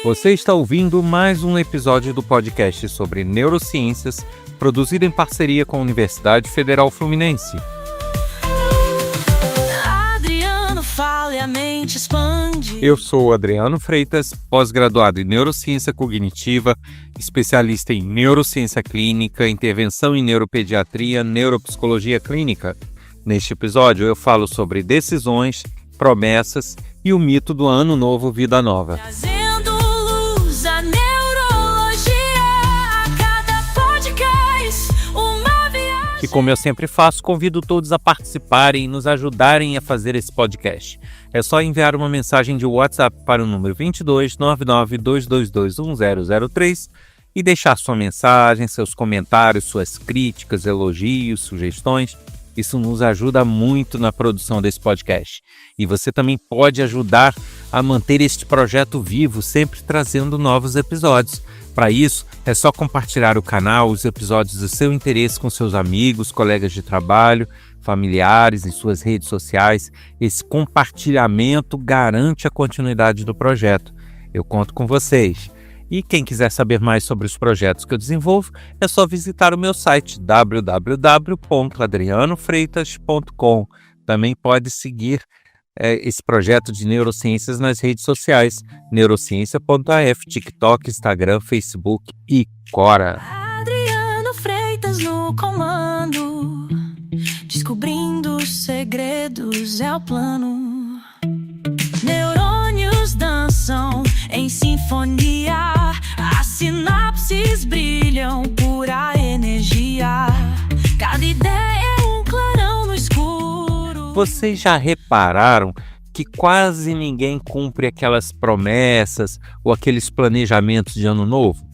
Você está ouvindo mais um episódio do podcast sobre neurociências, produzido em parceria com a Universidade Federal Fluminense. Adriano fala e a mente expande. Eu sou Adriano Freitas, pós-graduado em Neurociência Cognitiva, especialista em Neurociência Clínica, Intervenção em Neuropediatria, Neuropsicologia Clínica. Neste episódio eu falo sobre decisões, promessas e o mito do Ano Novo Vida Nova. Trazendo luz à neurologia, a cada podcast, uma viagem. E como eu sempre faço, convido todos a participarem e nos ajudarem a fazer esse podcast. É só enviar uma mensagem de WhatsApp para o número 22 99 222 1003 e deixar sua mensagem, seus comentários, suas críticas, elogios, sugestões. Isso nos ajuda muito na produção desse podcast. E você também pode ajudar a manter este projeto vivo, sempre trazendo novos episódios. Para isso, é só compartilhar o canal, os episódios do seu interesse com seus amigos, colegas de trabalho, familiares, em suas redes sociais. Esse compartilhamento garante a continuidade do projeto. Eu conto com vocês. E quem quiser saber mais sobre os projetos que eu desenvolvo, é só visitar o meu site www.adrianofreitas.com. Também pode seguir esse projeto de neurociências nas redes sociais, neurociência.af, TikTok, Instagram, Facebook e Quora. Adriano Freitas no comando, descobrindo os segredos é o plano. Neurônios dançam em sinfonia, as sinapses brilham, pura energia. Cada ideia é um clarão no escuro. Vocês já repararam que quase ninguém cumpre aquelas promessas ou aqueles planejamentos de ano novo?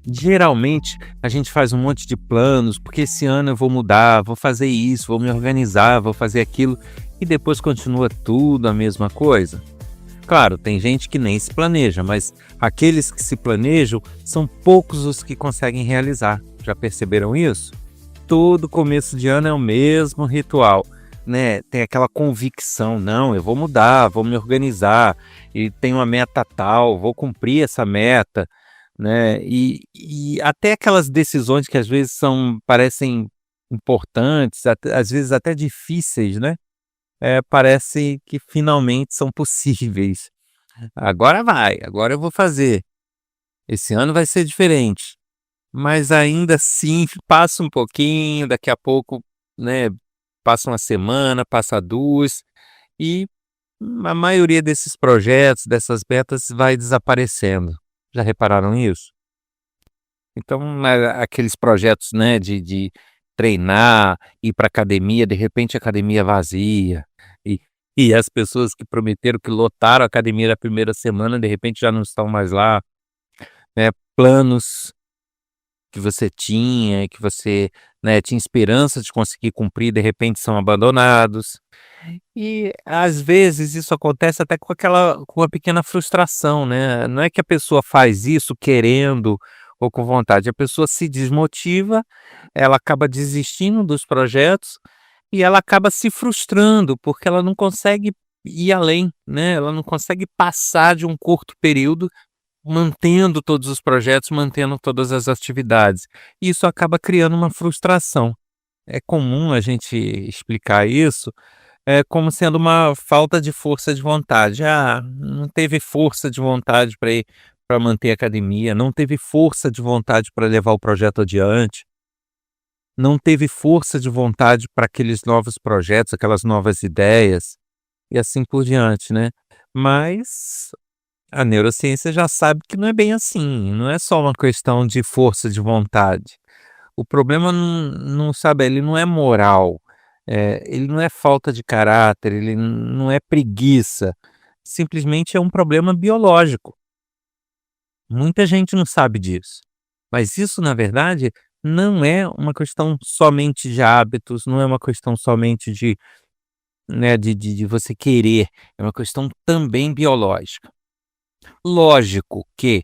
Geralmente a gente faz um monte de planos, porque esse ano eu vou mudar, vou fazer isso, vou me organizar, vou fazer aquilo, e depois continua tudo a mesma coisa. Claro, tem gente que nem se planeja, mas aqueles que se planejam são poucos os que conseguem realizar. Já perceberam isso? Todo começo de ano é o mesmo ritual, né? Tem aquela convicção, não, eu vou mudar, vou me organizar, e tenho uma meta tal, vou cumprir essa meta, né? E até aquelas decisões que às vezes parecem importantes, às vezes até difíceis, né? Parece que finalmente são possíveis. Agora eu vou fazer. Esse ano vai ser diferente. Mas ainda assim, passa um pouquinho, daqui a pouco, né, passa uma semana, passa duas, e a maioria desses projetos, dessas metas, vai desaparecendo. Já repararam isso? Então, aqueles projetos, né, de treinar, ir para academia, de repente a academia vazia, e as pessoas que prometeram que lotaram a academia na primeira semana, de repente já não estão mais lá, né? Planos que você tinha, que você, né, tinha esperança de conseguir cumprir, de repente são abandonados. E às vezes isso acontece até com uma pequena frustração, né? Não é que a pessoa faz isso querendo ou com vontade, a pessoa se desmotiva, ela acaba desistindo dos projetos e ela acaba se frustrando porque ela não consegue ir além, né? Ela não consegue passar de um curto período mantendo todos os projetos, mantendo todas as atividades. E isso acaba criando uma frustração. É comum a gente explicar isso como sendo uma falta de força de vontade. Não teve força de vontade para manter a academia, não teve força de vontade para levar o projeto adiante, não teve força de vontade para aqueles novos projetos, aquelas novas ideias, e assim por diante, né? Mas a neurociência já sabe que não é bem assim, não é só uma questão de força de vontade. O problema não sabe, ele não é moral, ele não é falta de caráter, ele não é preguiça, simplesmente é um problema biológico. Muita gente não sabe disso, mas isso, na verdade, não é uma questão somente de hábitos, não é uma questão somente de, né, de você querer, é uma questão também biológica. Lógico que,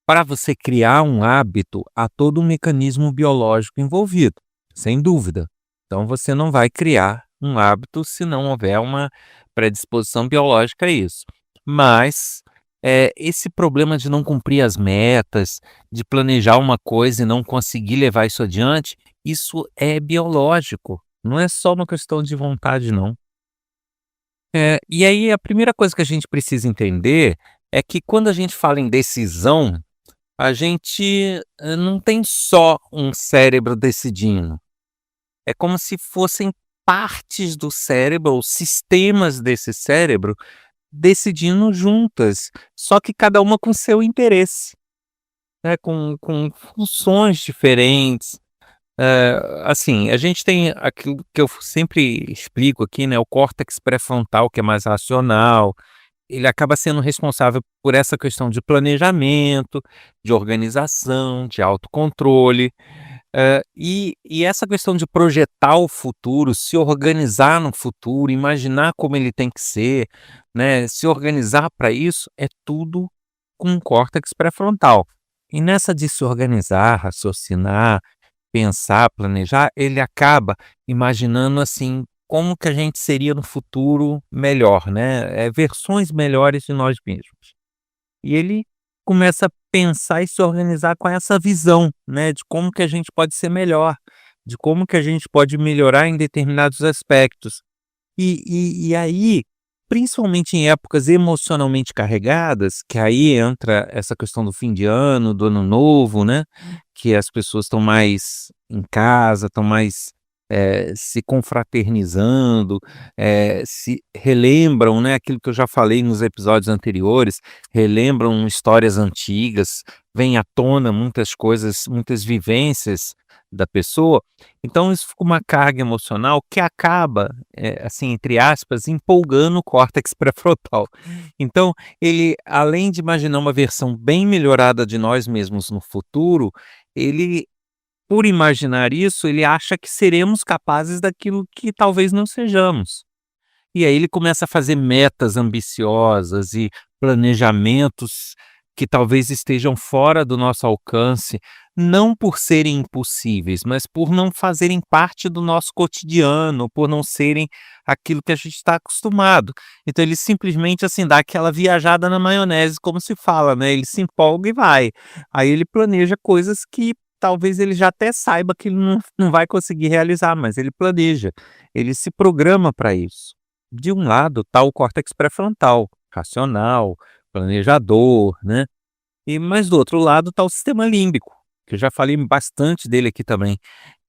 para você criar um hábito, há todo um mecanismo biológico envolvido, sem dúvida. Então, você não vai criar um hábito se não houver uma predisposição biológica a isso. Mas esse problema de não cumprir as metas, de planejar uma coisa e não conseguir levar isso adiante, isso é biológico, não é só uma questão de vontade não. E aí a primeira coisa que a gente precisa entender é que quando a gente fala em decisão, a gente, não tem só um cérebro decidindo, é como se fossem partes do cérebro ou sistemas desse cérebro decidindo juntas, só que cada uma com seu interesse, né, com funções diferentes. Assim, a gente tem aquilo que eu sempre explico aqui, né, o córtex pré-frontal, que é mais racional, ele acaba sendo responsável por essa questão de planejamento, de organização, de autocontrole. E essa questão de projetar o futuro, se organizar no futuro, imaginar como ele tem que ser, né, se organizar para isso, é tudo com um córtex pré-frontal. E nessa de se organizar, raciocinar, pensar, planejar, ele acaba imaginando, assim, como que a gente seria no futuro melhor, né, versões melhores de nós mesmos. E ele começa a pensar e se organizar com essa visão, né, de como que a gente pode ser melhor, de como que a gente pode melhorar em determinados aspectos. E aí, principalmente em épocas emocionalmente carregadas, que aí entra essa questão do fim de ano, do ano novo, né, que as pessoas estão mais em casa, estão mais, se confraternizando, se relembram, né, aquilo que eu já falei nos episódios anteriores, relembram histórias antigas, vem à tona muitas coisas, muitas vivências da pessoa, então isso fica uma carga emocional que acaba, assim, entre aspas, empolgando o córtex pré-frontal. Então, ele, além de imaginar uma versão bem melhorada de nós mesmos no futuro, ele, por imaginar isso, ele acha que seremos capazes daquilo que talvez não sejamos. E aí ele começa a fazer metas ambiciosas e planejamentos que talvez estejam fora do nosso alcance, não por serem impossíveis, mas por não fazerem parte do nosso cotidiano, por não serem aquilo que a gente está acostumado. Então ele simplesmente, assim, dá aquela viajada na maionese, como se fala, né, ele se empolga e vai. Aí ele planeja coisas que talvez ele já até saiba que ele não vai conseguir realizar, mas ele planeja, ele se programa para isso. De um lado está o córtex pré-frontal, racional, planejador, né, mas do outro lado está o sistema límbico, que eu já falei bastante dele aqui também,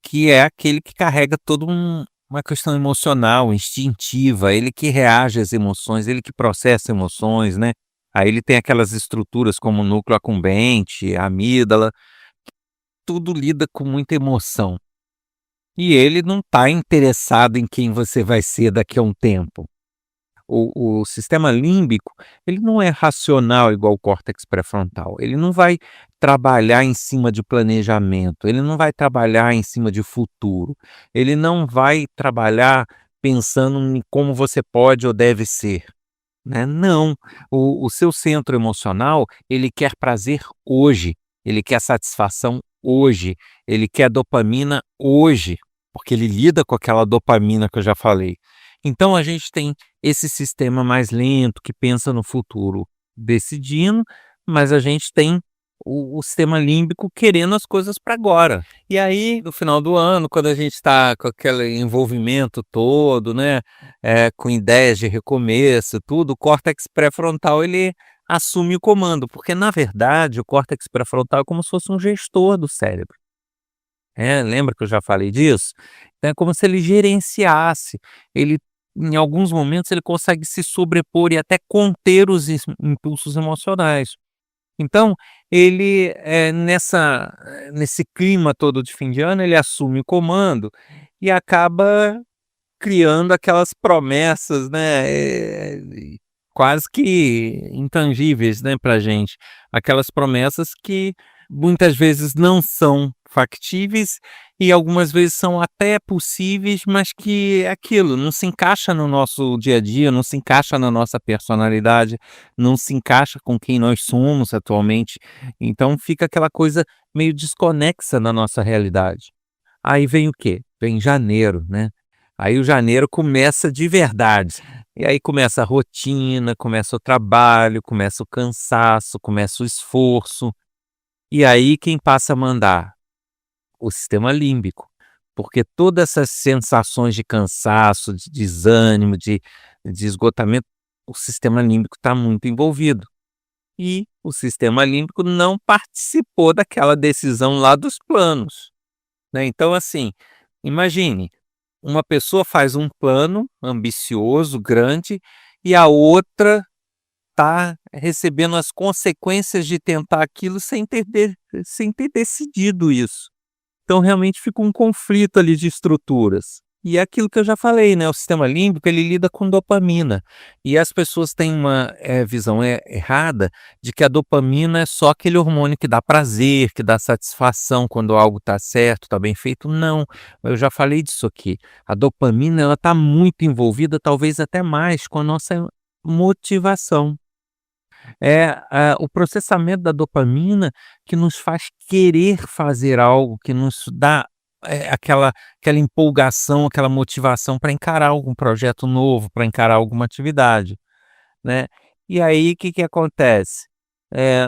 que é aquele que carrega todo uma questão emocional, instintiva, ele que reage às emoções, ele que processa emoções, né. Aí ele tem aquelas estruturas como o núcleo accumbente, a amígdala, tudo lida com muita emoção. E ele não está interessado em quem você vai ser daqui a um tempo. O sistema límbico, ele não é racional igual o córtex pré-frontal, ele não vai trabalhar em cima de planejamento, ele não vai trabalhar em cima de futuro, ele não vai trabalhar pensando em como você pode ou deve ser, né, não. O seu centro emocional, ele quer prazer hoje, ele quer satisfação hoje, ele quer dopamina hoje, porque ele lida com aquela dopamina que eu já falei. Então a gente tem esse sistema mais lento que pensa no futuro decidindo, mas a gente tem o sistema límbico querendo as coisas para agora. E aí, no final do ano, quando a gente está com aquele envolvimento todo, né, com ideias de recomeço, tudo, o córtex pré-frontal ele assume o comando, porque na verdade o córtex pré-frontal é como se fosse um gestor do cérebro. Lembra que eu já falei disso? Então é como se ele gerenciasse, ele em alguns momentos ele consegue se sobrepor e até conter os impulsos emocionais. Então, ele, nesse clima todo de fim de ano, ele assume o comando e acaba criando aquelas promessas, né, quase que intangíveis, né, pra gente. Aquelas promessas que muitas vezes não são factíveis e algumas vezes são até possíveis, mas que é aquilo, não se encaixa no nosso dia a dia, não se encaixa na nossa personalidade, não se encaixa com quem nós somos atualmente. Então fica aquela coisa meio desconexa na nossa realidade. Aí vem o quê? Vem janeiro, né? Aí o janeiro começa de verdade. E aí começa a rotina, começa o trabalho, começa o cansaço, começa o esforço. E aí quem passa a mandar? O sistema límbico, porque todas essas sensações de cansaço, de desânimo, de esgotamento, o sistema límbico está muito envolvido. E o sistema límbico não participou daquela decisão lá dos planos, né. Então assim, imagine, uma pessoa faz um plano ambicioso, grande, e a outra está recebendo as consequências de tentar aquilo sem ter decidido isso. Então realmente fica um conflito ali de estruturas. E é aquilo que eu já falei, né, o sistema límbico ele lida com dopamina, e as pessoas têm uma, visão errada de que a dopamina é só aquele hormônio que dá prazer, que dá satisfação quando algo está certo, está bem feito. Não, eu já falei disso aqui. A dopamina ela está muito envolvida, talvez até mais, com a nossa motivação. O processamento da dopamina que nos faz querer fazer algo, que nos dá, aquela empolgação, aquela motivação para encarar algum projeto novo, para encarar alguma atividade, né. E aí o que que acontece? Eh,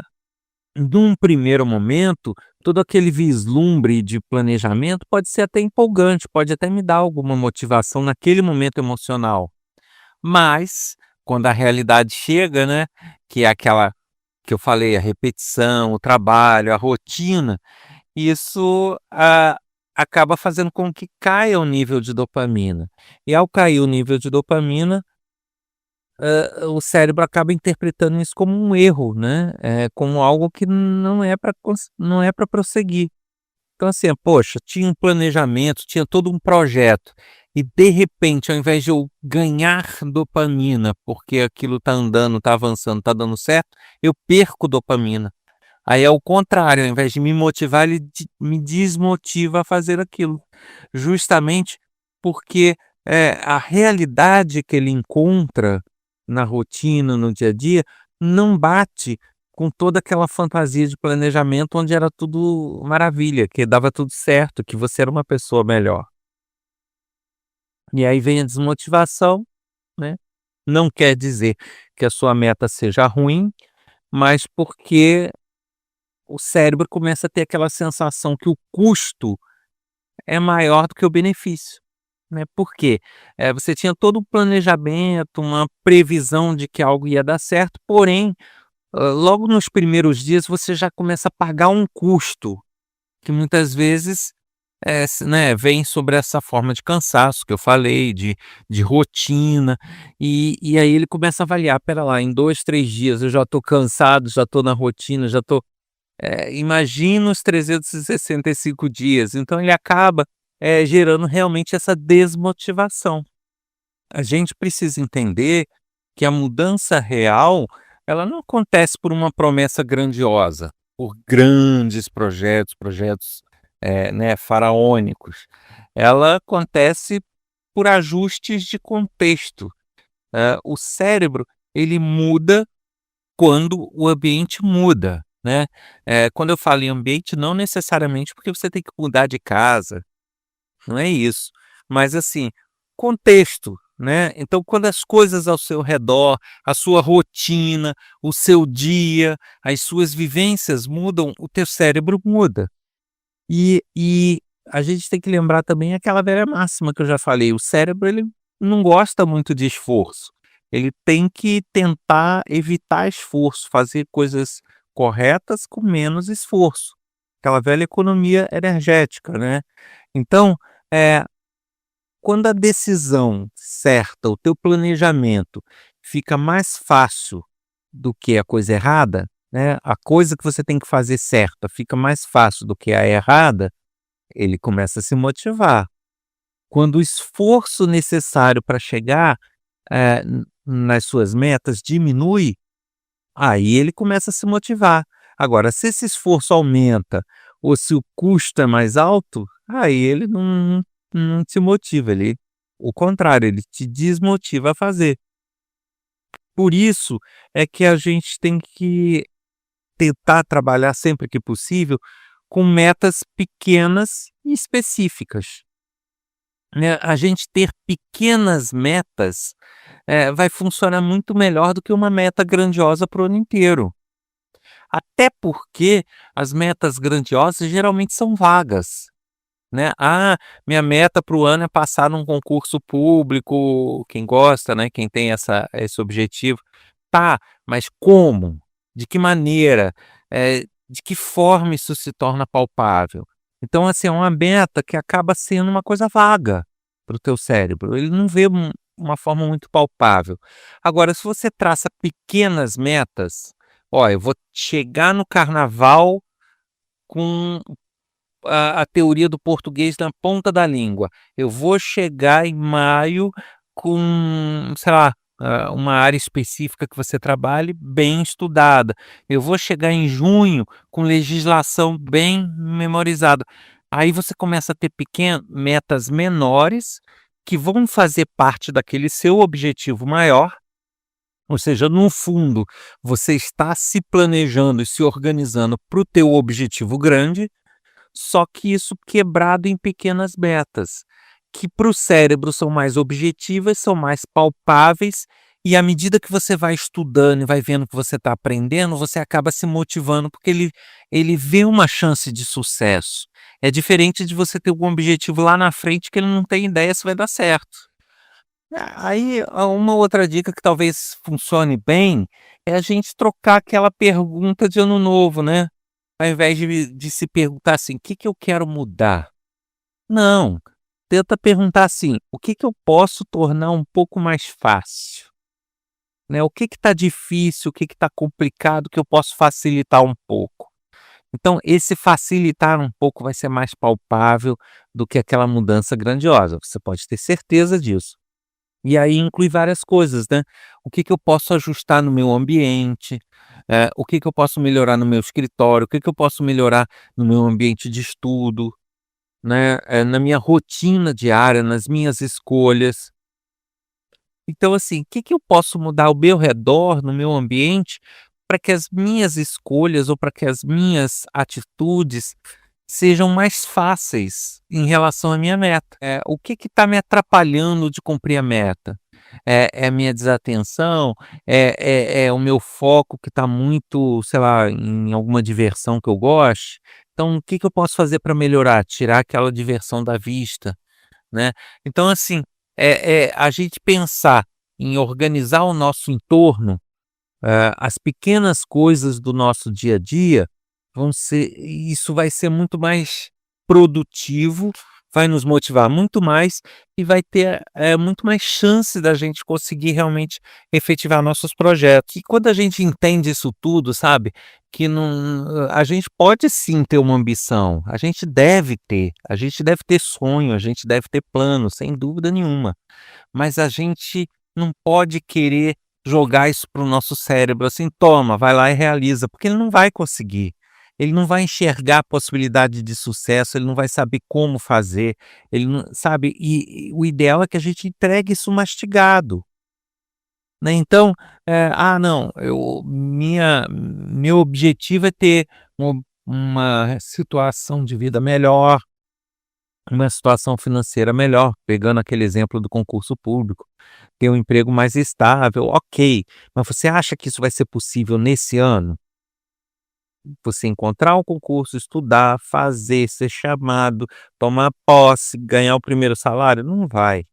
Num primeiro momento, todo aquele vislumbre de planejamento pode ser até empolgante, pode até me dar alguma motivação naquele momento emocional. Mas, quando a realidade chega, né, que é aquela que eu falei, a repetição, o trabalho, a rotina, isso, acaba fazendo com que caia o nível de dopamina. E ao cair o nível de dopamina, o cérebro acaba interpretando isso como um erro, né, como algo que não é para prosseguir. Então assim, poxa, tinha um planejamento, tinha todo um projeto, e de repente, ao invés de eu ganhar dopamina, porque aquilo tá andando, tá avançando, tá dando certo, eu perco dopamina. Aí é o contrário, ao invés de me motivar, ele me desmotiva a fazer aquilo. Justamente porque, a realidade que ele encontra na rotina, no dia a dia, não bate com toda aquela fantasia de planejamento onde era tudo maravilha, que dava tudo certo, que você era uma pessoa melhor. E aí vem a desmotivação, né, não quer dizer que a sua meta seja ruim, mas porque o cérebro começa a ter aquela sensação que o custo é maior do que o benefício, né. Por quê? Você tinha todo um planejamento, uma previsão de que algo ia dar certo, porém, logo nos primeiros dias você já começa a pagar um custo, que muitas vezes, né, vem sobre essa forma de cansaço que eu falei, de rotina, e aí ele começa a avaliar: "Espera lá, em 2, 3 dias eu já estou cansado, já estou na rotina, já estou". Imagina os 365 dias, então ele acaba, gerando realmente essa desmotivação. A gente precisa entender que a mudança real, ela não acontece por uma promessa grandiosa, por grandes projetos, né, faraônicos. Ela acontece por ajustes de contexto. O cérebro, ele muda quando o ambiente muda, né. Quando eu falo em ambiente, não necessariamente porque você tem que mudar de casa, não é isso. Mas assim, contexto, né. Então quando as coisas ao seu redor, a sua rotina, o seu dia, as suas vivências mudam, o teu cérebro muda. E a gente tem que lembrar também aquela velha máxima que eu já falei, o cérebro ele não gosta muito de esforço, ele tem que tentar evitar esforço, fazer coisas corretas com menos esforço, aquela velha economia energética, né. Então, eh, quando a decisão certa, o teu planejamento fica mais fácil do que a coisa errada, né, a coisa que você tem que fazer certa fica mais fácil do que a errada, ele começa a se motivar. Quando o esforço necessário para chegar, nas suas metas diminui, aí ele começa a se motivar. Agora, se esse esforço aumenta ou se o custo é mais alto, aí ele não te motiva, o contrário, ele te desmotiva a fazer. Por isso é que a gente tem que tentar trabalhar sempre que possível com metas pequenas e específicas. né, a gente ter pequenas metas, vai funcionar muito melhor do que uma meta grandiosa para o ano inteiro. Até porque as metas grandiosas geralmente são vagas, né. "Ah, minha meta para o ano é passar num concurso público", quem gosta, né, quem tem esse objetivo. Tá, mas como? De que maneira? De que forma isso se torna palpável? Então, assim, é uma meta que acaba sendo uma coisa vaga para o teu cérebro, ele não vê uma forma muito palpável. Agora, se você traça pequenas metas, "Ó, eu vou chegar no carnaval com a teoria do português na ponta da língua. Eu vou chegar em maio com, sei lá, uma área específica que você trabalhe bem estudada. Eu vou chegar em junho com legislação bem memorizada". Aí você começa a ter metas menores que vão fazer parte daquele seu objetivo maior, ou seja, no fundo, você está se planejando e se organizando para o teu objetivo grande, só que isso quebrado em pequenas metas, que para o cérebro são mais objetivas, são mais palpáveis, e à medida que você vai estudando e vai vendo que você está aprendendo, você acaba se motivando, porque ele vê uma chance de sucesso. É diferente de você ter um objetivo lá na frente que ele não tem ideia se vai dar certo. Aí, uma outra dica que talvez funcione bem, é a gente trocar aquela pergunta de ano novo, né. Ao invés de se perguntar assim: "O que que eu quero mudar?", não, tenta perguntar assim: "O que que eu posso tornar um pouco mais fácil?", né, o que que tá difícil, o que que tá complicado que eu posso facilitar um pouco. Então esse facilitar um pouco vai ser mais palpável do que aquela mudança grandiosa, você pode ter certeza disso. E aí inclui várias coisas, né. O que que eu posso ajustar no meu ambiente, o que que eu posso melhorar no meu escritório, o que que eu posso melhorar no meu ambiente de estudo, né, na minha rotina diária, nas minhas escolhas. Então, assim, o que que eu posso mudar ao meu redor, no meu ambiente, para que as minhas escolhas ou para que as minhas atitudes sejam mais fáceis em relação à minha meta. O que está me atrapalhando de cumprir a meta? É a minha desatenção? É o meu foco que está muito, sei lá, em alguma diversão que eu goste? Então, o que que eu posso fazer para melhorar? Tirar aquela diversão da vista, né. Então assim, a gente pensar em organizar o nosso entorno, as pequenas coisas do nosso dia a dia isso vai ser muito mais produtivo, vai nos motivar muito mais e vai ter, muito mais chance da gente conseguir realmente efetivar nossos projetos. E quando a gente entende isso tudo, sabe, que não a gente pode sim ter uma ambição, a gente deve ter sonho, a gente deve ter plano, sem dúvida nenhuma. Mas a gente não pode querer jogar isso para o nosso cérebro, assim: "Toma, vai lá e realiza", porque ele não vai conseguir. Ele não vai enxergar a possibilidade de sucesso, ele não vai saber como fazer, ele não sabe, e o ideal é que a gente entregue isso mastigado, né. Então, "Ah não, meu objetivo é ter uma situação de vida melhor, uma situação financeira melhor", pegando aquele exemplo do concurso público. Ter um emprego mais estável, ok, mas você acha que isso vai ser possível nesse ano? Você encontrar um concurso, estudar, fazer, ser chamado, tomar posse, ganhar o primeiro salário? Não vai,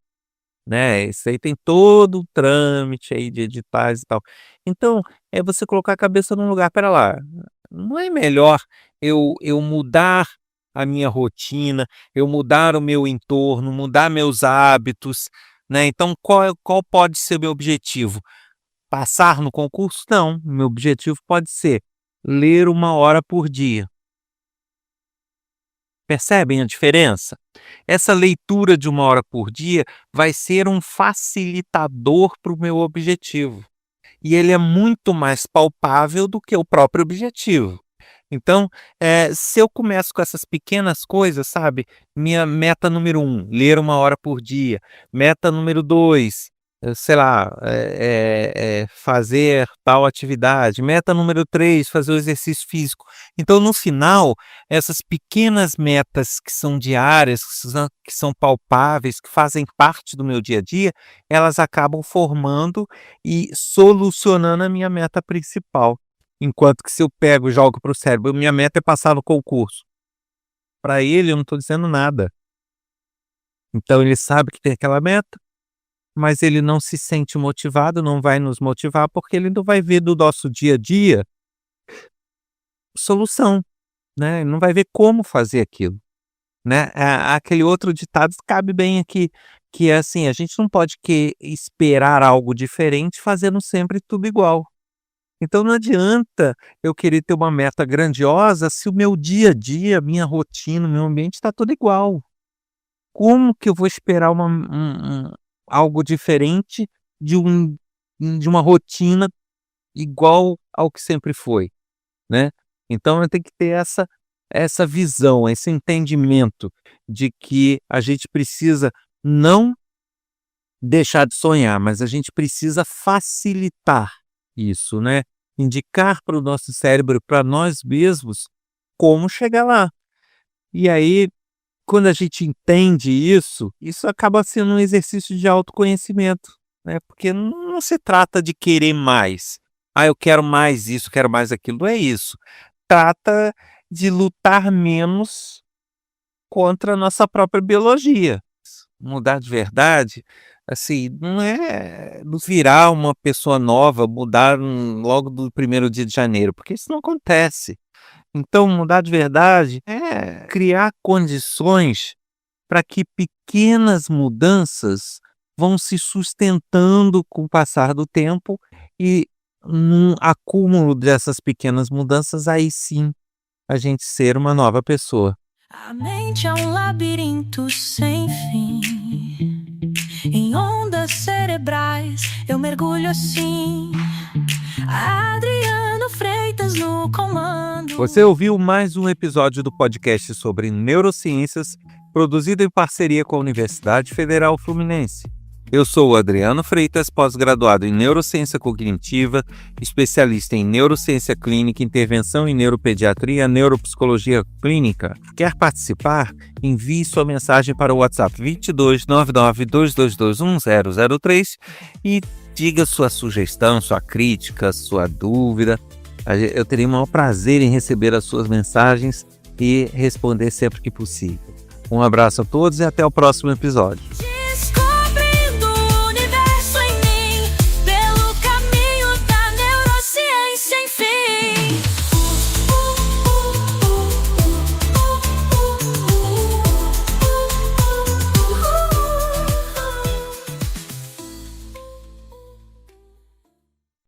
né, isso aí tem todo o trâmite aí de editais e tal. Então, é você colocar a cabeça no lugar: "Espera lá, não é melhor eu mudar a minha rotina, eu mudar o meu entorno, mudar meus hábitos, né, então qual pode ser o meu objetivo? Passar no concurso? Não, meu objetivo pode ser ler 1 hora por dia". Percebem a diferença? Essa leitura de 1 hora por dia vai ser um facilitador para o meu objetivo, e ele é muito mais palpável do que o próprio objetivo. Então, se eu começo com essas pequenas coisas, sabe, minha meta número 1, ler 1 hora por dia, meta número 2, sei lá, fazer tal atividade. Meta número 3, fazer o exercício físico. Então, no final, essas pequenas metas que são diárias, que são palpáveis, que fazem parte do meu dia a dia, elas acabam formando e solucionando a minha meta principal. Enquanto que se eu pego e jogo para o cérebro, minha meta é passar no concurso. Para ele, eu não estou dizendo nada. Então, ele sabe que tem aquela meta, mas ele não se sente motivado, não vai nos motivar, porque ele não vai ver do nosso dia a dia solução, né? Ele não vai ver como fazer aquilo, né? Aquele outro ditado cabe bem aqui, que é assim: a gente não pode esperar algo diferente fazendo sempre tudo igual. Então não adianta eu querer ter uma meta grandiosa se o meu dia a dia, minha rotina, meu ambiente está tudo igual. Como que eu vou esperar algo diferente de uma rotina igual ao que sempre foi, né? Então eu tenho que ter essa visão, esse entendimento de que a gente precisa não deixar de sonhar, mas a gente precisa facilitar isso, né? Indicar para o nosso cérebro, para nós mesmos, como chegar lá. E aí, quando a gente entende isso acaba sendo um exercício de autoconhecimento, né, porque não se trata de querer mais. "Ah, eu quero mais isso, quero mais aquilo", não é isso. Trata de lutar menos contra a nossa própria biologia. Mudar de verdade, assim, não é virar uma pessoa nova, mudar logo do primeiro dia de janeiro, porque isso não acontece. Então, mudar de verdade é criar condições para que pequenas mudanças vão se sustentando com o passar do tempo e num acúmulo dessas pequenas mudanças, aí sim, a gente ser uma nova pessoa. A mente é um labirinto sem fim. Em ondas cerebrais eu mergulho assim. Adriano Freitas no comando. Você ouviu mais um episódio do podcast sobre neurociências, produzido em parceria com a Universidade Federal Fluminense. Eu sou o Adriano Freitas, pós-graduado em Neurociência Cognitiva, especialista em Neurociência Clínica, Intervenção em Neuropediatria, Neuropsicologia Clínica. Quer participar? Envie sua mensagem para o WhatsApp 22 99 222 1003 e diga sua sugestão, sua crítica, sua dúvida. Eu teria o maior prazer em receber as suas mensagens e responder sempre que possível. Um abraço a todos e até o próximo episódio.